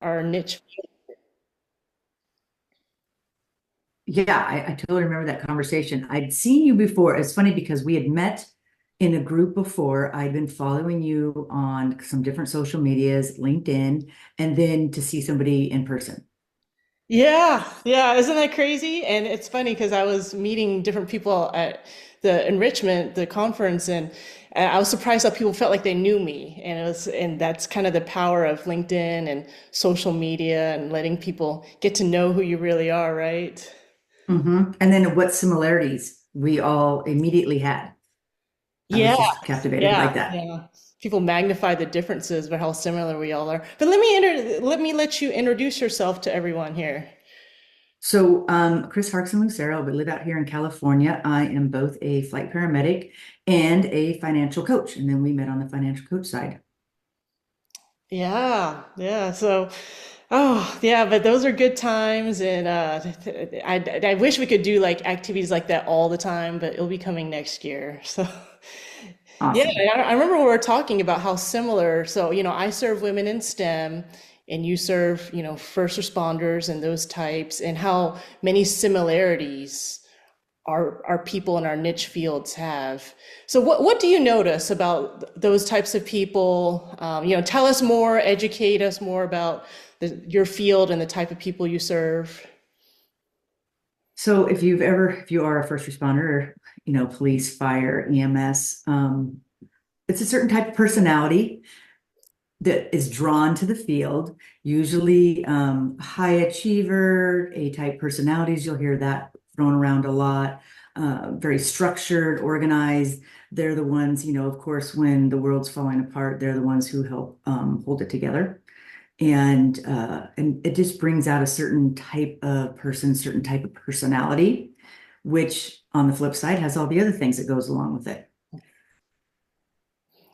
our niche. Yeah, I totally remember that conversation. I'd seen you before. It's funny because we had met in a group before. I'd been following you on some different social medias, LinkedIn, and then to see somebody in person. Yeah, yeah, isn't that crazy? And it's funny because I was meeting different people at the enrichment, the conference, and I was surprised how people felt like they knew me. And that's kind of the power of LinkedIn and social media and letting people get to know who you really are, right? And then what similarities we all immediately had. I was Yeah, just captivated like yeah, that. yeah. People magnify the differences, but how similar we all are. But let you introduce yourself to everyone here. So, Chris Harcksen-Lucero, we live out here in California. I am both a flight paramedic and a financial coach. And then we met on the financial coach side. Yeah, yeah. So, oh, yeah, but those are good times, and I wish we could do like activities like that all the time, but it'll be coming next year. So, yeah, Awesome. I remember we were talking about how similar. So, I serve women in STEM, and you serve, first responders and those types, and how many similarities our people in our niche fields have. So what do you notice about those types of people? Tell us more, educate us more about your field and the type of people you serve. So if you are a first responder, police, fire, EMS, it's a certain type of personality that is drawn to the field, usually high achiever, A-type personalities. You'll hear that thrown around a lot. Very structured, organized. They're the ones, of course, when the world's falling apart, they're the ones who help hold it together. And it just brings out a certain type of person, certain type of personality, which on the flip side has all the other things that goes along with it.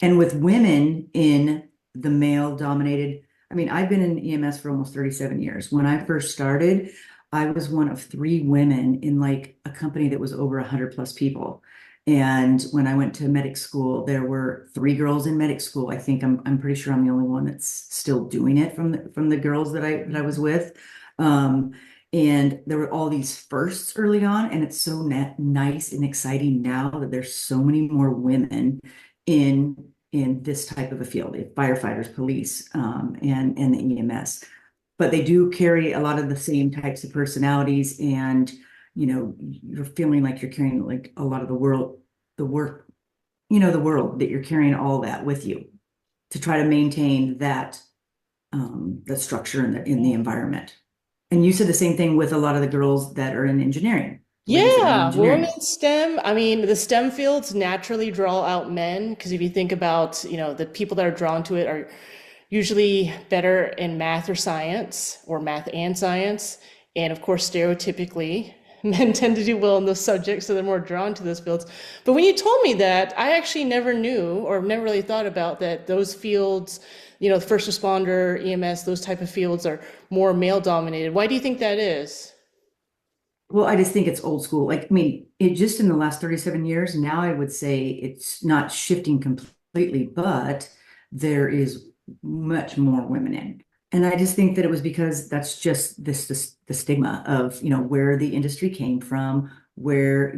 And with women in the male dominated, I mean, I've been in EMS for almost 37 years. When I first started, I was one of three women in like a company that was over 100 plus people. And when I went to medic school, there were three girls in medic school. I think I'm pretty sure I'm the only one that's still doing it from the girls that I was with. Um, and there were all these firsts early on, and it's so nice and exciting now that there's so many more women in this type of a field, firefighters, police, and the EMS. But they do carry a lot of the same types of personalities, and you're feeling like you're carrying like a lot of the world, the work, the world that you're carrying all that with you to try to maintain that structure in the environment. And you said the same thing with a lot of the girls that are in engineering, ladies that are in Yeah, women engineering. in STEM. I mean, the STEM fields naturally draw out men because if you think about, the people that are drawn to it are usually better in math or science or math and science. And of course, stereotypically, men tend to do well in those subjects, so they're more drawn to those fields. But when you told me that, I actually never knew or never really thought about that those fields, first responder, EMS, those type of fields are more male dominated. Why do you think that is? Well, I just think it's old school. Like, I mean, it just in the last 37 years, now I would say it's not shifting completely, but there is much more women in. And I just think that it was because that's just this the stigma of, where the industry came from, where,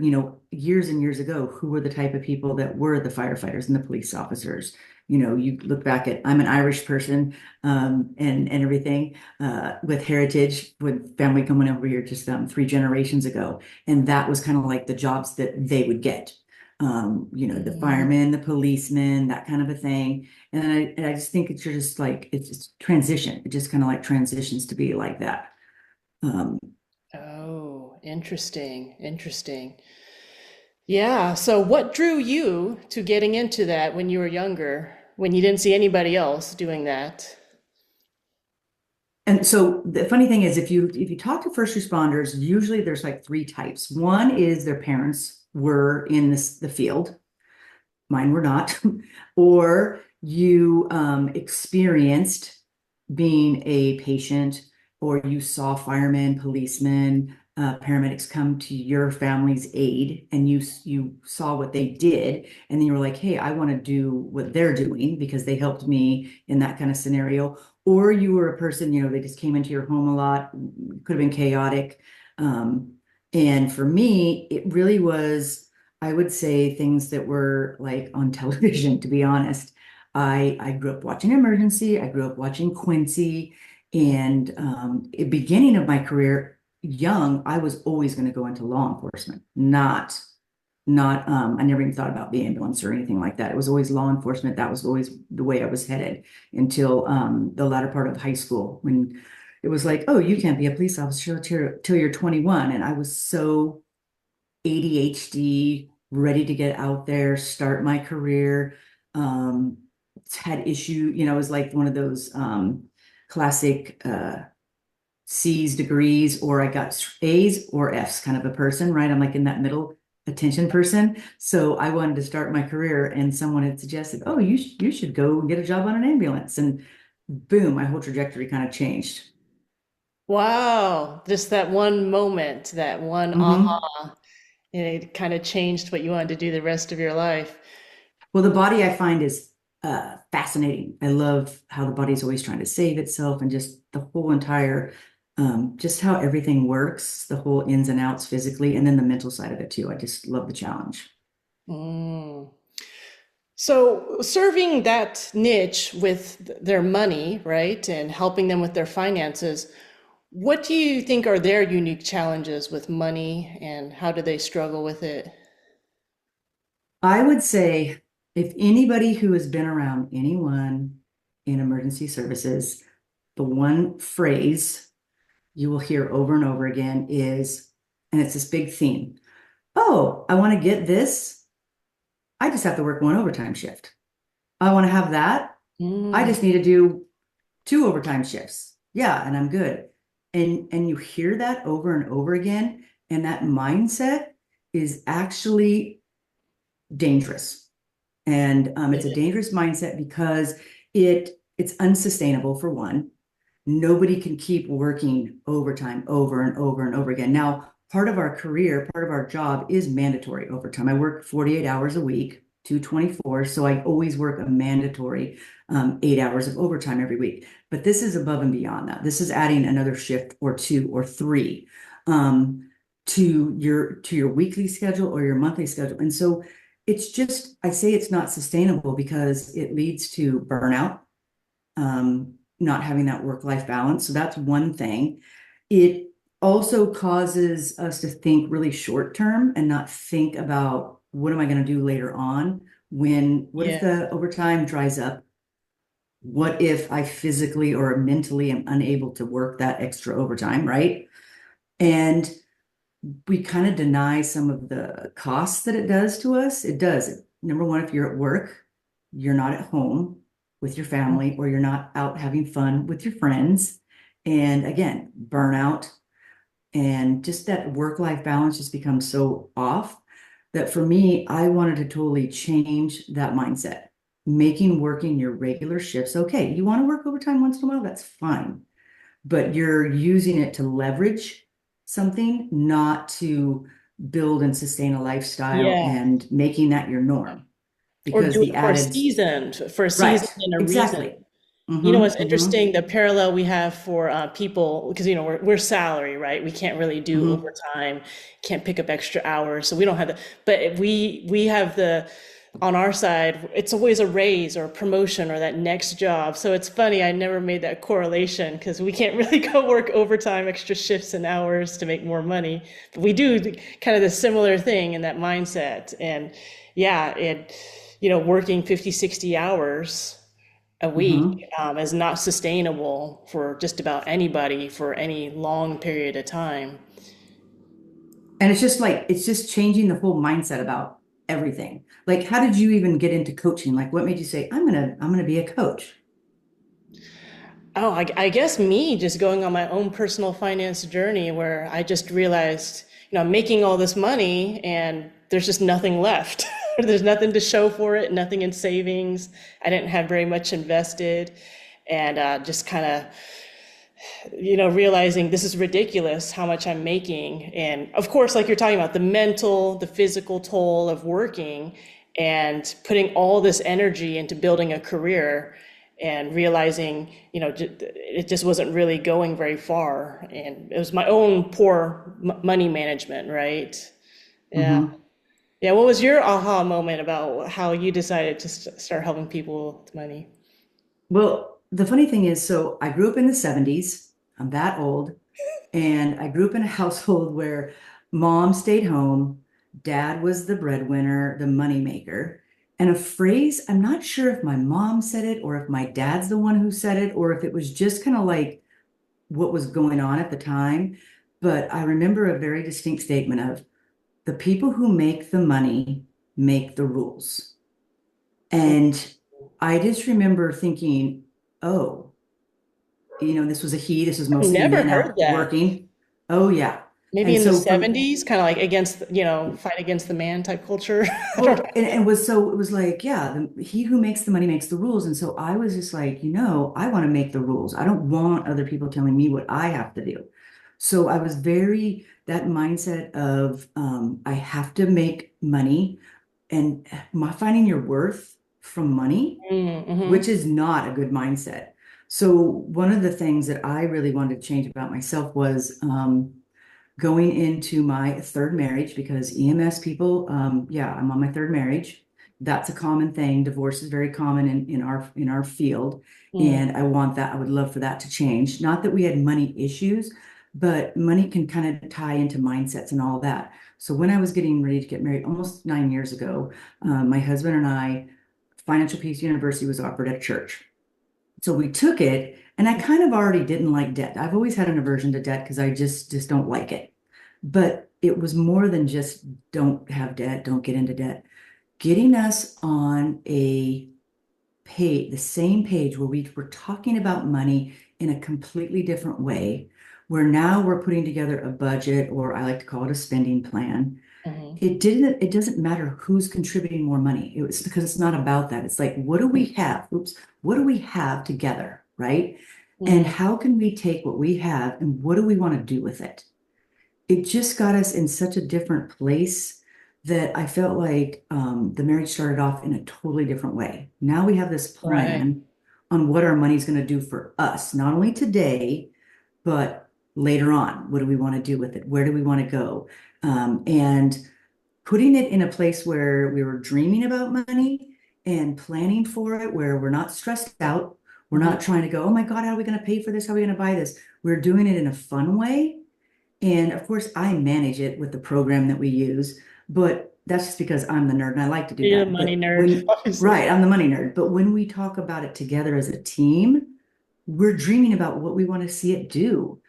years and years ago, who were the type of people that were the firefighters and the police officers. You look back at, I'm an Irish person, and everything with heritage, with family coming over here just three generations ago. And that was kind of like the jobs that they would get. The firemen, the policemen, that kind of a thing. And I just think it's just like it's transition. It just kind of like transitions to be like that. Um, Oh, interesting, interesting. Yeah, so what drew you to getting into that when you were younger, when you didn't see anybody else doing that? and so the funny thing is, if you talk to first responders, usually there's like three types. One is their parents were in the field, mine were not, or you experienced being a patient, or you saw firemen, policemen, paramedics come to your family's aid and you saw what they did and then you were like, hey, I want to do what they're doing because they helped me in that kind of scenario. Or you were a person, they just came into your home a lot, could have been chaotic. And for me, it really was, I would say, things that were like on television, to be honest. I grew up watching Emergency, I grew up watching Quincy, and at the beginning of my career, young, I was always going to go into law enforcement, not I never even thought about the ambulance or anything like that. It was always law enforcement. That was always the way I was headed until the latter part of high school when it was like, oh, you can't be a police officer till you're 21. And I was so ADHD, ready to get out there, start my career. Um, had issue, it was like one of those classic C's degrees, or I got A's or F's kind of a person, right? I'm like in that middle attention person. So I wanted to start my career, and someone had suggested, oh, you should go get a job on an ambulance. And boom, my whole trajectory kind of changed. Wow, just that one moment, that one Hmm. aha, and it kind of changed what you wanted to do the rest of your life. Well, the body I find is fascinating. I love how the body's always trying to save itself and just the whole entire, just how everything works, the whole ins and outs physically, and then the mental side of it too. I just love the challenge. Mm. So serving that niche with their money, right, and helping them with their finances, what do you think are their unique challenges with money and how do they struggle with it? I would say if anybody who has been around anyone in emergency services, the one phrase you will hear over and over again is, and it's this big theme. Oh, I want to get this. I just have to work one overtime shift. I want to have that. I Mm, just need to do two overtime shifts. Yeah, and I'm good. And you hear that over and over again, and that mindset is actually dangerous. And it's a dangerous mindset because it's unsustainable for one. Nobody can keep working overtime over and over and over again. Now, part of our career, part of our job is mandatory overtime. I work 48 hours a week, 224. So I always work a mandatory 8 hours of overtime every week. But this is above and beyond that. This is adding another shift or two or three to your weekly schedule or your monthly schedule. And so it's just, I say it's not sustainable because it leads to burnout, not having that work-life balance. So that's one thing. It also causes us to think really short term and not think about what am I going to do later on what if yeah. the overtime dries up? What if I physically or mentally am unable to work that extra overtime, right? And we kind of deny some of the costs that it does to us. It does. Number one, if you're at work, you're not at home with your family, or you're not out having fun with your friends. And again, burnout and just that work-life balance just becomes so off that for me, I wanted to totally change that mindset. Making working your regular shifts okay. You want to work overtime once in a while, that's fine, but you're using it to leverage something, not to build and sustain a lifestyle Yeah. and making that your norm. Or Because do the it added, for a season right, and a reason. exactly. You know what's Mm-hmm, mm-hmm, interesting? The parallel we have for people, because we're salary, right? We can't really do mm-hmm. overtime, can't pick up extra hours, so we don't have the. But we have the on our side. It's always a raise or a promotion or that next job. So it's funny. I never made that correlation because we can't really go work overtime, extra shifts and hours to make more money. But we do kind of the similar thing in that mindset. And yeah, working 50, 60 hours a week Mm-hmm. is not sustainable for just about anybody for any long period of time. And it's just like, it's just changing the whole mindset about everything. Like, how did you even get into coaching? Like, what made you say, I'm gonna be a coach? Oh, I guess me just going on my own personal finance journey where I just realized, I'm making all this money and there's just nothing left. There's nothing to show for it, nothing in savings. I didn't have very much invested and just kind of realizing this is ridiculous how much I'm making. And of course, like you're talking about, the mental, the physical toll of working and putting all this energy into building a career and realizing, it just wasn't really going very far. And it was my own poor money management, right? Yeah. Hmm. Yeah. What was your aha moment about how you decided to start helping people with money? Well, the funny thing is, so I grew up in the 70s. I'm that old. And I grew up in a household where mom stayed home, dad was the breadwinner, the moneymaker. And a phrase, I'm not sure if my mom said it or if my dad's the one who said it, or if it was just kind of like what was going on at the time. But I remember a very distinct statement of the people who make the money make the rules. And I just remember thinking, oh, this was a he, this was I've mostly never men heard out that. working. Oh, yeah. Maybe And in the so from 70s, kind of like against, fight against the man type culture. I don't Well, and was so it was like, yeah, he who makes the money makes the rules. And so I was just like, I want to make the rules. I don't want other people telling me what I have to do. So I was very that mindset of I have to make money and finding your worth from money, know. which is not a good mindset. So one of the things that I really wanted to change about myself was going into my third marriage because EMS people, yeah, I'm on my third marriage. That's a common thing. Divorce is very common in our field. Mm-hmm. And I want that. I would love for that to change. Not that we had money issues, but money can kind of tie into mindsets and all that. So when I was getting ready to get married almost 9 years ago, my husband and I, Financial Peace University was offered at church. So we took it, and I kind of already didn't like debt. I've always had an aversion to debt because I just don't like it. But it was more than just don't have debt, don't get into debt. Getting us on a page, the same page where we were talking about money in a completely different way, where now we're putting together a budget, or I like to call it a spending plan. It doesn't matter who's contributing more money. It was because it's not about that. It's like, what do we have? Oops, what do we have together, right? And Mm-hmm. how can we take what we have and what do we want to do with it? It just got us in such a different place that I felt like the marriage started off in a totally different way. Now we have this Right. plan on what our money's going to do for us, not only today, but later on. What do we want to do with it? Where do we want to go? And putting it in a place where we were dreaming about money and planning for it, where we're not stressed out. We're Mm-hmm. not trying to go, oh my God, how are we going to pay for this? How are we going to buy this? We're doing it in a fun way. And of course, I manage it with the program that we use, but that's just because I'm the nerd and I like to do You're a that. money But nerd, obviously. right, I'm the money nerd. But when we talk about it together as a team, we're dreaming about what we want to see it do.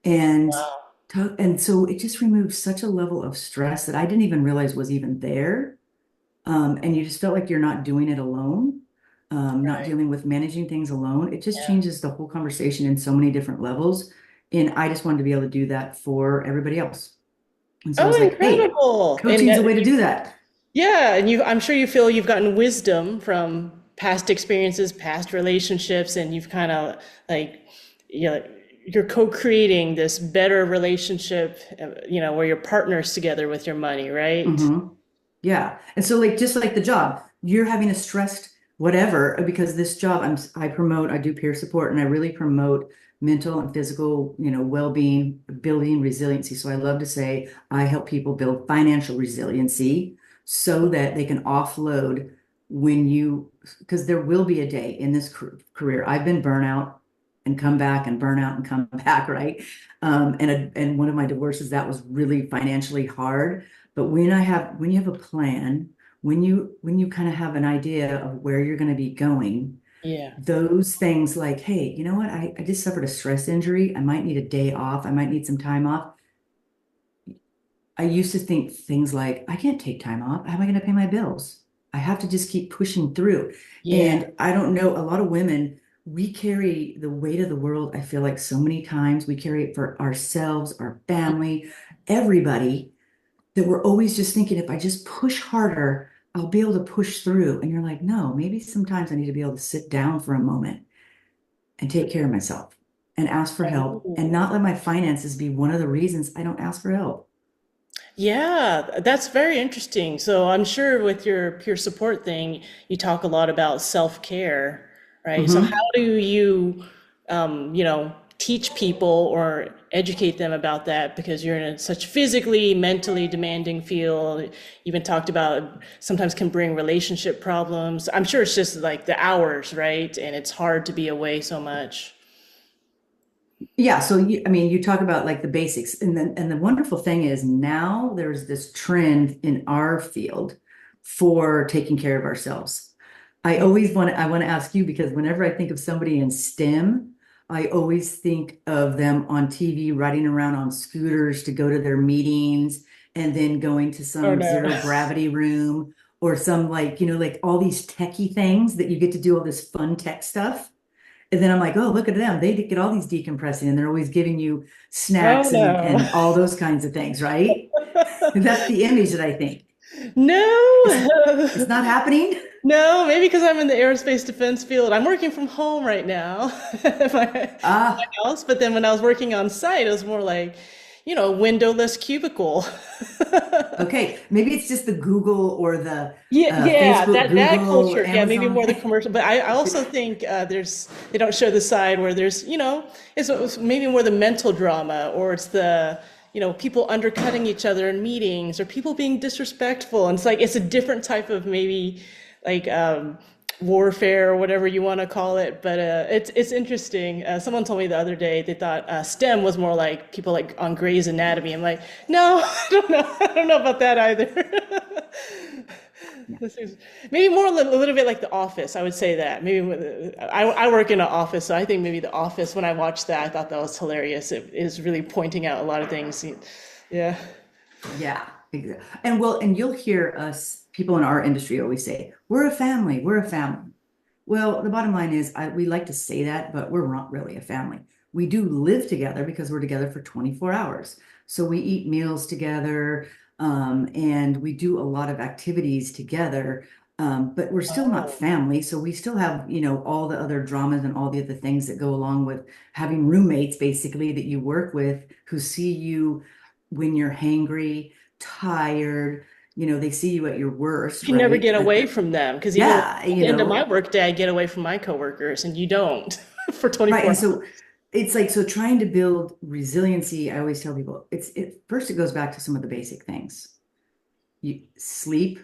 And Wow. and so it just removes such a level of stress that I didn't even realize was even there. And you just felt like you're not doing it alone, not Right. dealing with managing things alone. It just Yeah. changes the whole conversation in so many different levels. And I just wanted to be able to do that for everybody else. And so I was Oh, like, hey, incredible. And coaching's a way to do that. yeah, and I'm sure you feel you've gotten wisdom from past experiences, past relationships, and you've kind of like, you know, you're co-creating this better relationship, where you're partners together with your money, right? Hmm. Yeah. And so like just like the job, you're having a stressed whatever because this job I do peer support and I really promote mental and physical, well-being, building resiliency. So I love to say I help people build financial resiliency so that they can offload because there will be a day in this career. I've been burnout and come back and burn out and come back, right? And one of my divorces, that was really financially hard. But when you have a plan, when you kind of have an idea of where you're going to be going, Yeah. those things like, hey, you know what? I just suffered a stress injury. I might need a day off. I might need some time off. I used to think things like, I can't take time off. How am I going to pay my bills? I have to just keep pushing through. Yeah. And I don't know, a lot of women, we carry the weight of the world. I feel like so many times we carry it for ourselves, our family, everybody that we're always just thinking if I just push harder, I'll be able to push through. And you're like, no, maybe sometimes I need to be able to sit down for a moment and take care of myself. and ask for help and Oh. not let my finances be one of the reasons I don't ask for help. Yeah, that's very interesting. So I'm sure with your peer support thing, you talk a lot about self-care, right? So how Hmm. do you, teach people or educate them about that? Because you're in a such physically, mentally demanding field. You even talked about sometimes can bring relationship problems. I'm sure it's just like the hours, right? And it's hard to be away so much. Yeah, so I mean, you talk about like the basics, and the wonderful thing is now there's this trend in our field for taking care of ourselves. I want to ask you because whenever I think of somebody in STEM, I always think of them on TV riding around on scooters to go to their meetings and then going to Oh some no. zero gravity room or some like, like all these techie things that you get to do all this fun tech stuff. And then I'm like, oh, look at them. They get all these decompressing and they're always giving you Oh snacks no. and all those kinds of things, right? That's the image that I think. It's it's No. not happening. No, maybe because I'm in the aerospace defense field. I'm working from home right now at my Ah, house, but then when I was working on site, it was more like, windowless cubicle. okay. Maybe it's just the Google or the Yeah, yeah, Facebook, that Google, culture. Yeah, maybe Amazon. more the commercial. But I also think they don't show the side where there's, it's maybe more the mental drama, or it's the, people undercutting each other in meetings, or people being disrespectful. And it's like it's a different type of maybe like warfare or whatever you want to call it. But it's interesting. Someone told me the other day they thought STEM was more like people like on Grey's Anatomy. I'm like, no, I don't know. I don't know about that either. This is maybe more a little bit like The Office. I would say that. Maybe I work in an office, so I think maybe The Office. When I watched that, I thought that was hilarious. It is really pointing out a lot of things. Yeah. Yeah, exactly. And you'll hear us, people in our industry always say, we're a family, we're a family. Well, the bottom line is we like to say that, but we're not really a family. We do live together because we're together for 24 hours. So we eat meals together, and we do a lot of activities together. But we're still not Oh. family. So we still have, all the other dramas and all the other things that go along with having roommates, basically, that you work with who see you when you're hangry, tired, they see you at your worst, You never right? get away from them because even Yeah, at the end of my workday, I get away from my coworkers, and you don't for right. 24 And so hours. it's like, so trying to build resiliency, I always tell people first it goes back to some of the basic things. You sleep.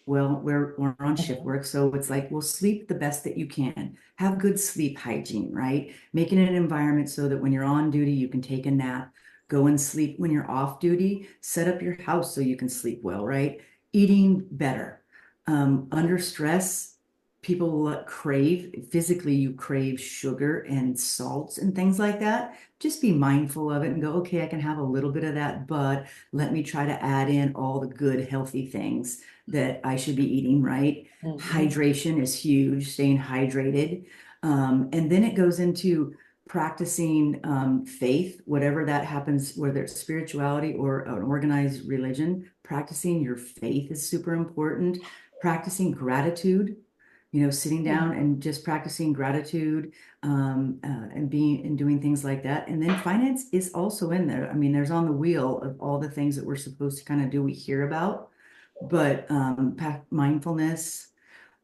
Well, we're on shift work, so it's like, well, sleep the best that you can. Have good sleep hygiene, right? Making an environment so that when you're on duty, you can take a nap, go and sleep when you're off duty, set up your house so you can sleep well, right? Eating better. Under stress, people crave, physically, you crave sugar and salts and things like that. Just be mindful of it and go, okay, I can have a little bit of that, but let me try to add in all the good, healthy things that I should be eating, right? Mhm. Hydration is huge, staying hydrated. And then it goes into practicing faith, whatever that happens, whether it's spirituality or an organized religion, practicing your faith is super important. Practicing gratitude, sitting down and just practicing gratitude, and being and doing things like that. And then finance is also in there. I mean, there's on the wheel of all the things that we're supposed to kind of do, we hear about, but mindfulness.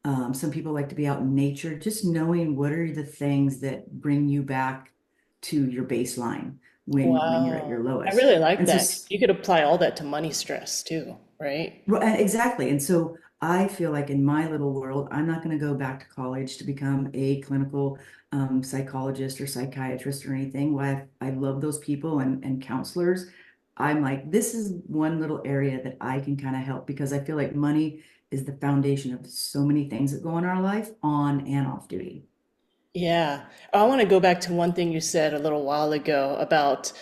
Some people like to be out in nature, just knowing what are the things that bring you back to your baseline when you're at your Wow. I lowest. really like And so that. You could apply all that to money stress too, right? Exactly. And so I feel like in my little world, I'm not going to go back to college to become a clinical psychologist or psychiatrist or anything. Why I love those people and counselors. I'm like, this is one little area that I can kind of help because I feel like money is the foundation of so many things that go in our life on and off duty. Yeah. I want to go back to one thing you said a little while ago about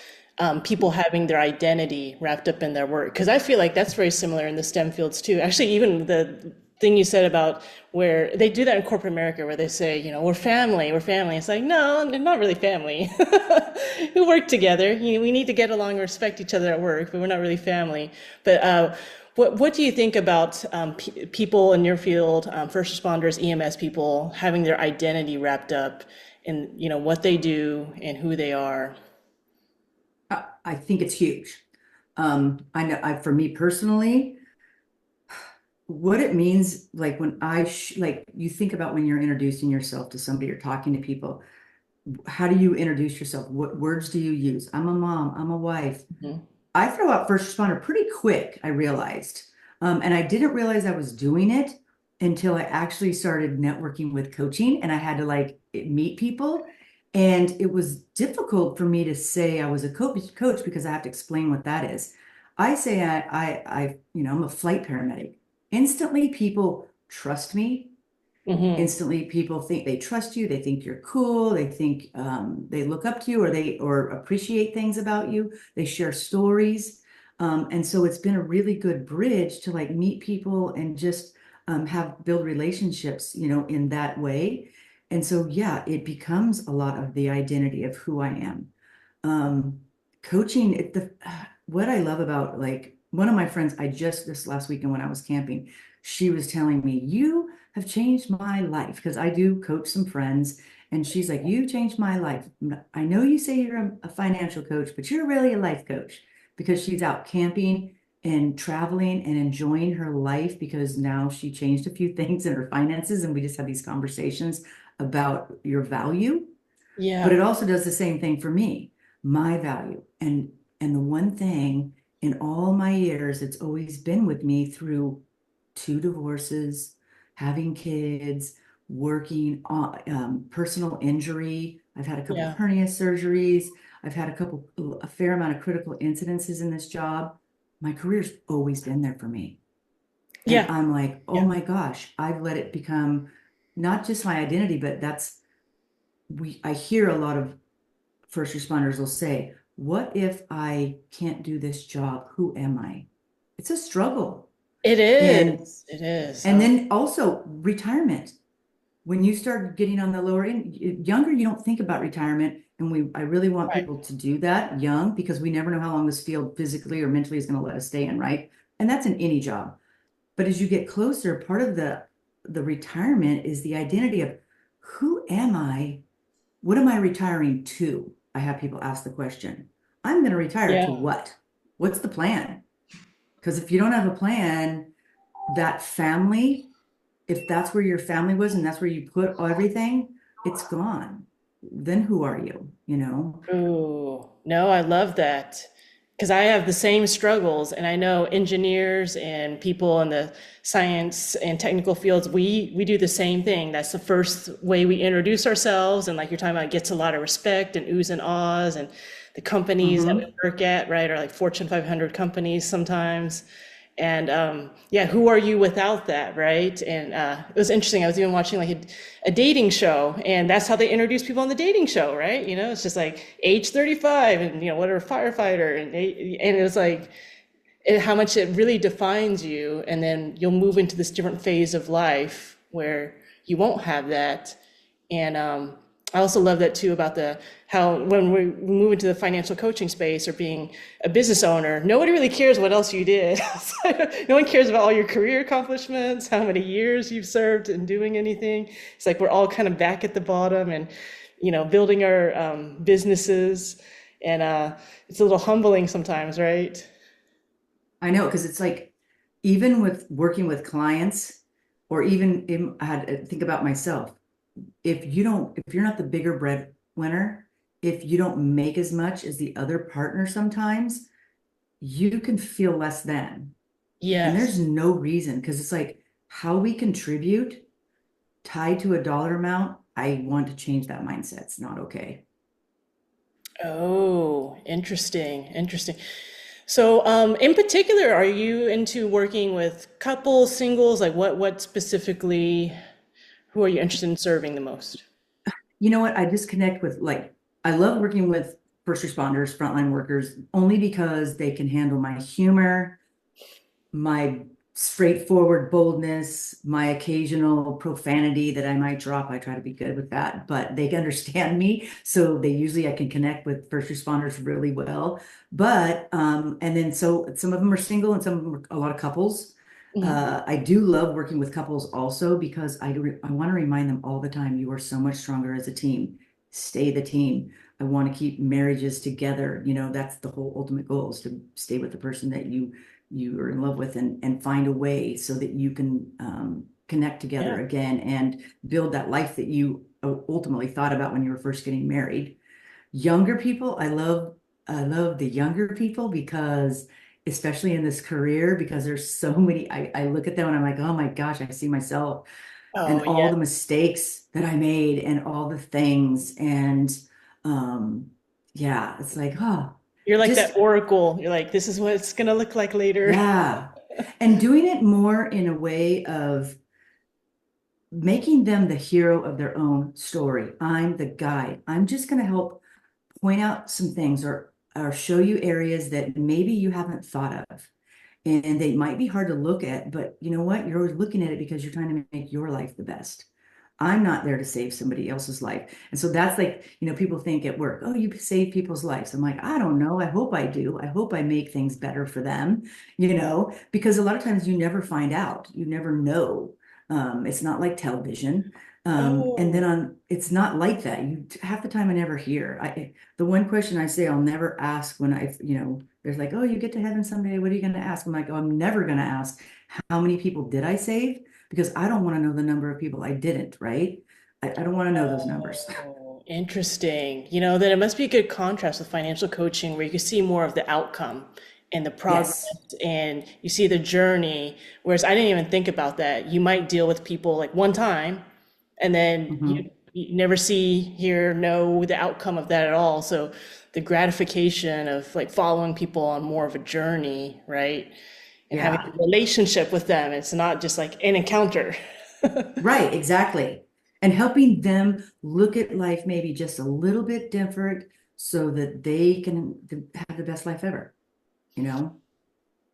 people having their identity wrapped up in their work. Because I feel like that's very similar in the STEM fields too. Actually, even the thing you said about where they do that in corporate America, where they say, we're family, we're family. It's like, no, they're not really family. We work together. We need to get along and respect each other at work, but we're not really family. But what do you think about people in your field, first responders, EMS people, having their identity wrapped up in, what they do and who they are. I think it's huge. I know for me personally, what it means, like when like you think about when you're introducing yourself to somebody or talking to people, how do you introduce yourself? What words do you use? I'm a mom, I'm a wife. Mhm. I throw out first responder pretty quick, I realized. And I didn't realize I was doing it until I actually started networking with coaching and I had to like meet people. And it was difficult for me to say I was a coach because I have to explain what that is. I say I'm a flight paramedic. Instantly, people trust me. Mhm. Instantly, people think they trust you. They think you're cool. They think they look up to you, or they or appreciate things about you. They share stories, and so it's been a really good bridge to like meet people and just have build relationships, in that way. And so, yeah, it becomes a lot of the identity of who I am. Um, Coaching, what I love about like one of my friends, I just this last weekend when I was camping, she was telling me, "You have changed my life," because I do coach some friends, and she's like, "You changed my life. I know you say you're a financial coach, but you're really a life coach," because she's out camping and traveling and enjoying her life because now she changed a few things in her finances, and we just have these conversations about your value. But Yeah. it also does the same thing for me, my value. And the one thing in all my years, it's always been with me through two divorces, having kids, working on personal injury. I've had a couple Yeah. hernia surgeries. I've had a fair amount of critical incidences in this job. My career's always been there for me. And Yeah. I'm like, oh Yeah. my gosh, I've let it become not just my identity, but I hear a lot of first responders will say, what if I can't do this job? Who am I? It's a struggle. It And is. It is. and then also retirement. When you start getting on the lower end, younger, you don't think about retirement. And I really want Right. people to do that young because we never know how long this field physically or mentally is going to let us stay in, right? And that's in any job. But as you get closer, part of the retirement is the identity of who am I? What am I retiring to? I have people ask the question. I'm going to retire to Yeah. what? What's the plan? Because if you don't have a plan, that family, if that's where your family was and that's where you put everything, it's gone. Then who are you? You know? Ooh, no, I love that because I have the same struggles, and I know engineers and people in the science and technical fields, we do the same thing. That's the first way we introduce ourselves, and like you're talking about, it gets a lot of respect and oohs and ahs, and the companies that we Hmm. work at, right, are like Fortune 500 companies sometimes. And yeah, who are you without that, right? And it was interesting. I was even watching like a dating show, and that's how they introduce people on the dating show, right? It's just like age 35, and whatever firefighter, and it was like how much it really defines you, and then you'll move into this different phase of life where you won't have that. And I also love that too about the how when we move into the financial coaching space or being a business owner, nobody really cares what else you did. No one cares about all your career accomplishments, how many years you've served in doing anything. It's like we're all kind of back at the bottom and building our businesses, and it's a little humbling sometimes, right? I know, because it's like, even with working with clients, or even I had to think about myself. If you're not the bigger breadwinner, if you don't make as much as the other partner sometimes, you can feel less than. And there's Yes. no reason because it's like how we contribute tied to a dollar amount. I want to change that mindset. It's not okay. Oh, interesting, interesting. So, in particular, are you into working with couples, singles? Like, what specifically, who are you interested in serving the most? You know what? I just connect with like, I love working with first responders, frontline workers, only because they can handle my humor, my straightforward boldness, my occasional profanity that I might drop. I try to be good with that, but they understand me. So I can connect with first responders really well. But, and then so some of them are single and some of them are a lot of couples. Mhm. I do love working with couples also because I want to remind them all the time, you are so much stronger as a team. stay the team. I want to keep marriages together. You know, that's the whole ultimate goal, is to stay with the person that you are in love with, and find a way so that you can connect together Yeah. again and build that life that you ultimately thought about when you were first getting married. Younger people, I love the younger people, because especially in this career, because there's so many, I look at them and I'm like, oh my gosh, I see myself Oh, and all yeah. the mistakes that I made and all the things. And yeah, it's like, oh, You're like that just, oracle. You're like, this is what it's gonna look like later. yeah. And doing it more in a way of making them the hero of their own story. I'm the guide. I'm just going to help point out some things, or show you areas that maybe you haven't thought of. And they might be hard to look at, but you know what? You're always looking at it because you're trying to make your life the best. I'm not there to save somebody else's life. And so that's like, people think at work, oh, you save people's lives. I'm like, I don't know. I hope I do. I hope I make things better for them, because a lot of times you never find out. You never know. It's not like television. And then Oh, it's not like that. Half the time I never hear. The one question I say I'll never ask when there's like, oh, you get to heaven someday. What are you going to ask? I'm like, oh, I'm never going to ask how many people did I save? Because I don't want to know the number of people I didn't, right? I don't want to know those numbers. interesting. Then it must be a good contrast with financial coaching where you can see more of the outcome and the progress Yes. and you see the journey. Whereas I didn't even think about that. You might deal with people like one time and then you, Hmm. you never see, hear, know the outcome of that at all. So the gratification of like following people on more of a journey, right? And having a Yeah. relationship with them. It's not just like an encounter. Right. Exactly. And helping them look at life maybe just a little bit different so that they can have the best life ever, you know?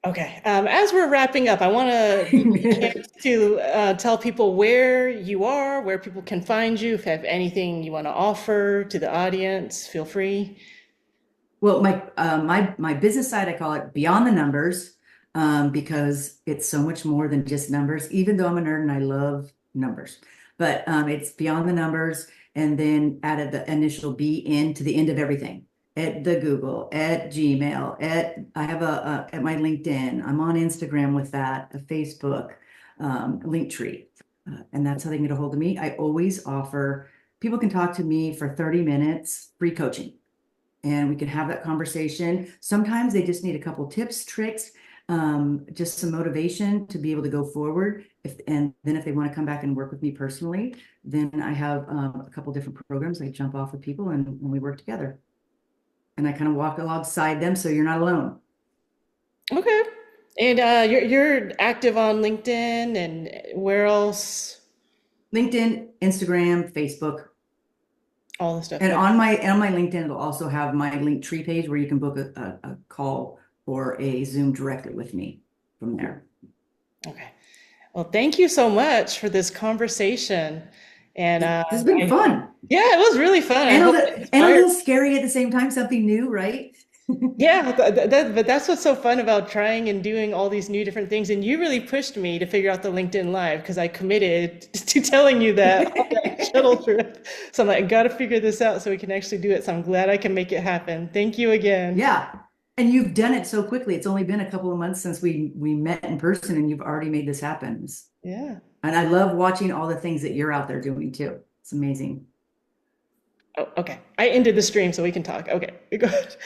Okay. As we're wrapping up, I want to give you a chance to tell people where you are, where people can find you. If you have anything you want to offer to the audience, feel free. Well, my business side, I call it Beyond the Numbers, because it's so much more than just numbers. Even though I'm a nerd and I love numbers, but it's Beyond the Numbers, and then added the initial B in to the end of everything. At the Google, at Gmail, I have at my LinkedIn. I'm on Instagram with that, a Facebook, Linktree, and that's how they can get a hold of me. I always offer people can talk to me for 30 minutes, free coaching, and we can have that conversation. Sometimes they just need a couple tips, tricks, just some motivation to be able to go forward. And then if they want to come back and work with me personally, then I have a couple different programs. I jump off with people, and we work together. And I kind of walk alongside them, so you're not alone. Okay. And you're active on LinkedIn and where else? LinkedIn, Instagram, Facebook. All the stuff. And Okay. on my LinkedIn, it'll also have my link tree page where you can book a call or a Zoom directly with me from there. Okay. Well, thank you so much for this conversation. And This has been fun. yeah, it was really fun. I hope it And a inspired. little scary at the same time, something new, right? Yeah, but that's what's so fun about trying and doing all these new different things. And you really pushed me to figure out the LinkedIn Live because I committed to telling you that on that shuttle trip. So I'm like, I got to figure this out so we can actually do it. So I'm glad I can make it happen. Thank you again. Yeah. And you've done it so quickly. It's only been a couple of months since we met in person, and you've already made this happen. Yeah. And I love watching all the things that you're out there doing too. It's amazing. Oh, okay. I ended the stream so we can talk. Okay, good.